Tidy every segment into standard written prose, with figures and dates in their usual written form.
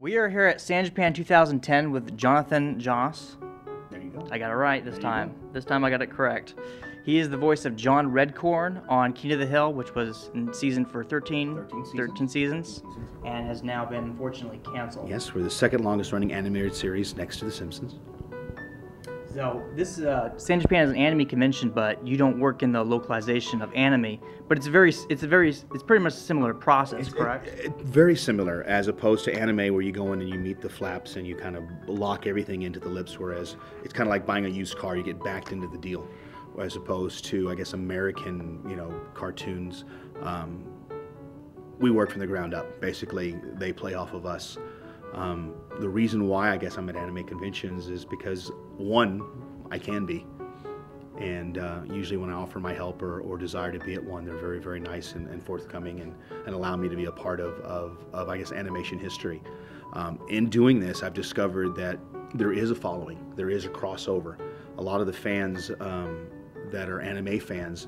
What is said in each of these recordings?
We are here at San Japan 2010 with Jonathan Joss. There you go. I got it right this time. This time I got it correct. He is the voice of John Redcorn on King of the Hill, which was in season for 13 seasons, and has now been unfortunately canceled. Yes, we're the second longest running animated series next to The Simpsons. So this San Japan is an anime convention, but you don't work in the localization of anime. But it's pretty much a similar process, correct? Very similar, as opposed to anime where you go in and you meet the flaps and you kind of lock everything into the lips, whereas it's kind of like buying a used car, you get backed into the deal. As opposed to, I guess, American, cartoons, we work from the ground up. Basically, they play off of us. The reason why I guess I'm at anime conventions is because, one, I can be, and usually when I offer my help or desire to be at one, they're very, very nice and forthcoming and allow me to be a part of I guess, animation history. In doing this, I've discovered that there is a following, there is a crossover. A lot of the fans that are anime fans,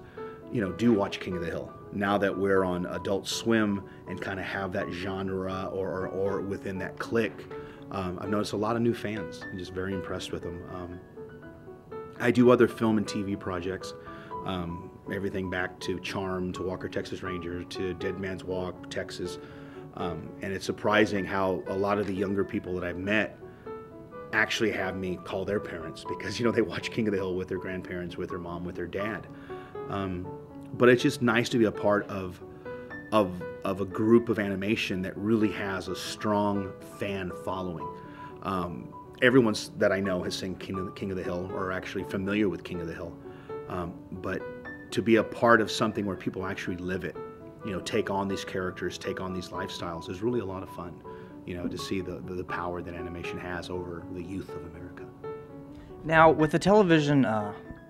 do watch King of the Hill. Now that we're on Adult Swim and kind of have that genre or within that clique, I've noticed a lot of new fans. I'm just very impressed with them. I do other film and TV projects, everything back to Charm, to Walker, Texas Ranger, to Dead Man's Walk, Texas. And it's surprising how a lot of the younger people that I've met actually have me call their parents because they watch King of the Hill with their grandparents, with their mom, with their dad. But it's just nice to be a part of a group of animation that really has a strong fan following. Everyone that I know has seen King of the Hill or are actually familiar with King of the Hill. But to be a part of something where people actually live it, take on these characters, take on these lifestyles is really a lot of fun. To see the power that animation has over the youth of America. Now, with the television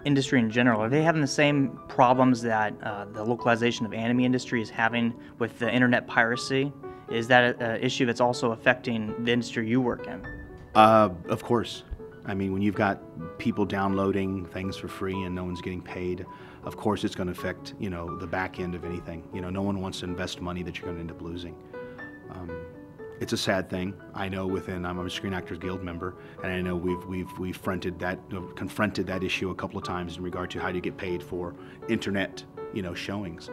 industry in general, are they having the same problems that the localization of anime industry is having with the internet piracy? Is that an issue that's also affecting the industry you work in? Of course. I mean, when you've got people downloading things for free and no one's getting paid, of course it's going to affect, the back end of anything. No one wants to invest money that you're going to end up losing. It's a sad thing. I know I'm a Screen Actors Guild member, and I know we've confronted that issue a couple of times in regard to how do you get paid for internet, showings.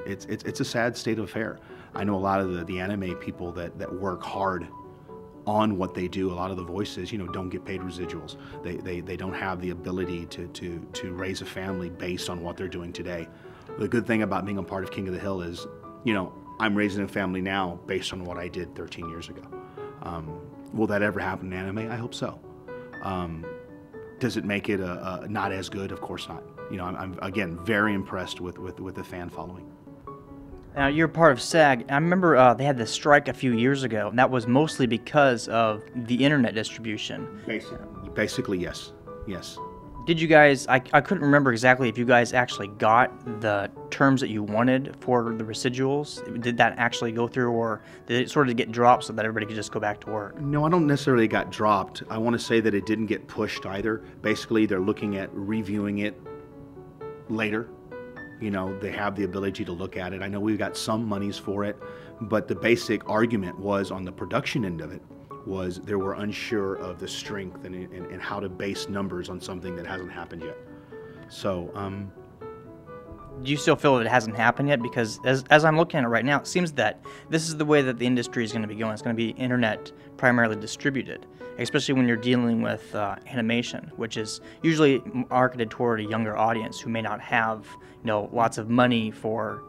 It's a sad state of affair. I know a lot of the anime people that work hard on what they do. A lot of the voices, don't get paid residuals. They don't have the ability to raise a family based on what they're doing today. The good thing about being a part of King of the Hill is, I'm raising a family now based on what I did 13 years ago. Will that ever happen in anime? I hope so. Does it make it not as good? Of course not. I'm again very impressed with the fan following. Now, you're part of SAG. I remember they had this strike a few years ago, and that was mostly because of the internet distribution. Basically, yes. Yes. Did you guys, I couldn't remember exactly if you guys actually got the terms that you wanted for the residuals. Did that actually go through, or did it sort of get dropped so that everybody could just go back to work? No, I don't necessarily got dropped. I want to say that it didn't get pushed either. Basically, they're looking at reviewing it later. They have the ability to look at it. I know we've got some monies for it, but the basic argument was on the production end of it was they were unsure of the strength and how to base numbers on something that hasn't happened yet. So, do you still feel that it hasn't happened yet? Because as I'm looking at it right now, it seems that this is the way that the industry is going to be going. It's going to be internet primarily distributed, especially when you're dealing with animation, which is usually marketed toward a younger audience who may not have, lots of money for,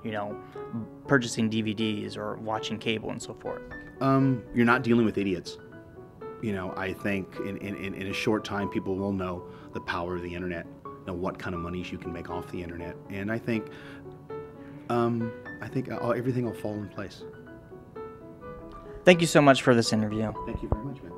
purchasing DVDs or watching cable and so forth. You're not dealing with idiots. I think in a short time people will know the power of the internet, know what kind of monies you can make off the internet, and I think everything will fall in place. Thank you so much for this interview. Thank you very much, man.